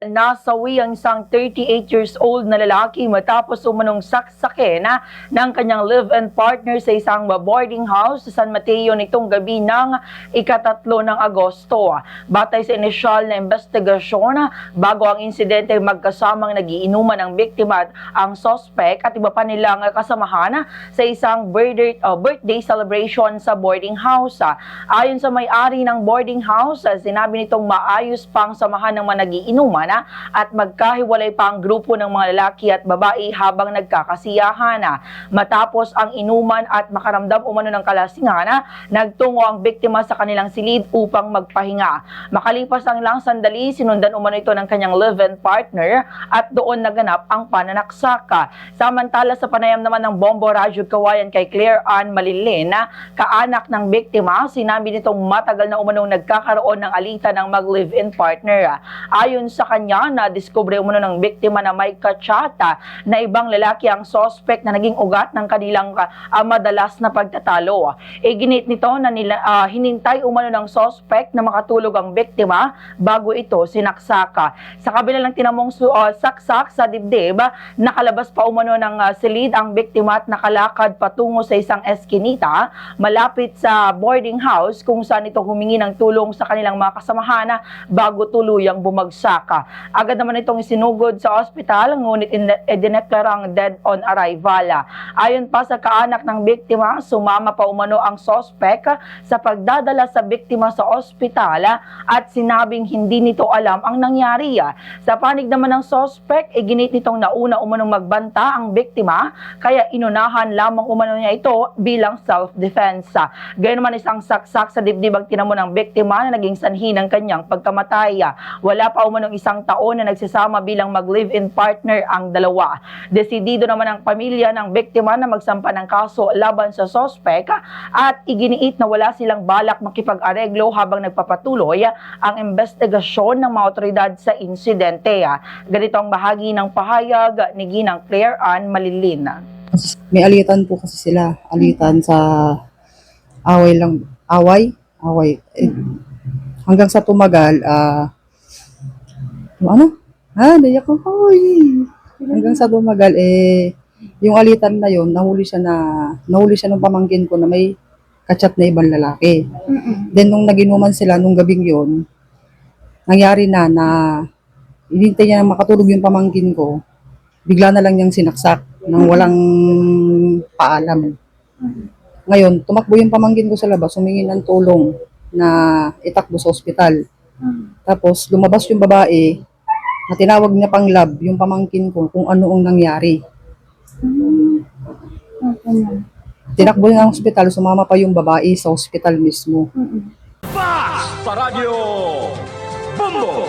Nasawi ang isang 38 years old na lalaki matapos umanong saksakin ng kanyang live-in partner sa isang boarding house sa San Mateo nitong gabi ng ika-3 ng Agosto. Batay sa inisyal na investigasyon, bago ang insidente magkasamang nagiinuman ang biktima at ang suspect at iba pa nilang kasamahan sa isang birthday celebration sa boarding house. Ayon sa may-ari ng boarding house, sinabi nitong maayos pang samahan ng mga nagiinuman at magkahiwalay pa ang grupo ng mga lalaki at babae habang nagkakasiyahan. Matapos ang inuman at makaramdam umano ng kalasingan, nagtungo ang biktima sa kanilang silid upang magpahinga. Makalipas ang ilang sandali, sinundan umano ito ng kanyang live-in partner at doon naganap ang pananaksaka. Samantala sa panayam naman ng Bombo Radyo Kawayan kay Claire Ann Malilin, kaanak ng biktima, sinabi nitong matagal na umanong nagkakaroon ng alitan ng mag-live-in partner. Ayon sa kanya, na-discover umano ng biktima na may katsata na ibang lalaki ang suspect na naging ugat ng kanilang madalas na pagtatalo. Ginit nito na hinintay umano ng suspect na makatulog ang biktima bago ito sinaksaka. Sa kabila ng tinamong saksak sa dibdib, nakalabas pa umano ng silid ang biktima at nakalakad patungo sa isang eskinita malapit sa boarding house kung saan ito humingi ng tulong sa kanilang mga kasamahan bago tuluyang bumagsak. Agad naman itong isinugod sa ospital, ngunit idineklarang dead on arrival. Ayon pa sa kaanak ng biktima, sumama pa umano ang suspect sa pagdadala sa biktima sa ospital at sinabing hindi nito alam ang nangyari. Sa panig naman ng suspect, ginit nitong nauna umanong magbanta ang biktima, kaya inunahan lamang umano niya ito bilang self-defense. Gayun naman isang saksak sa dibdib ang tinamo ng biktima na naging sanhi ng kanyang pagkamatay. Wala pa umanong isang taon na nagsasama bilang mag-live-in partner ang dalawa. Desidido naman ang pamilya ng biktima na magsampa ng kaso laban sa suspect at iginiit na wala silang balak makipag-areglo habang nagpapatuloy ang investigasyon ng mga otoridad sa insidente. Ganito ang bahagi ng pahayag ni Ginang Claire Ann Malilin. May alitan po kasi sila. Alitan sa away. Hanggang sa tumagal, naiyak ko. Hanggang sa tumagal, yung alitan na yon, nahuli siya ng pamangkin ko na may kachat na ibang lalaki. Then, nung naginuman sila, nung gabing yon, nangyari na hinintay niya na makatulog yung pamangkin ko, bigla na lang niyang sinaksak nang walang paalam. Ngayon, tumakbo yung pamangkin ko sa labas, humingi ng tulong na itakbo sa ospital. Tapos, lumabas yung babae, na tinawag niya pang lab, yung pamangkin ko, kung ano ang nangyari. Tinakbo niya ng ospital, sumama pa yung babae sa ospital mismo. Sa Radyo Bombo!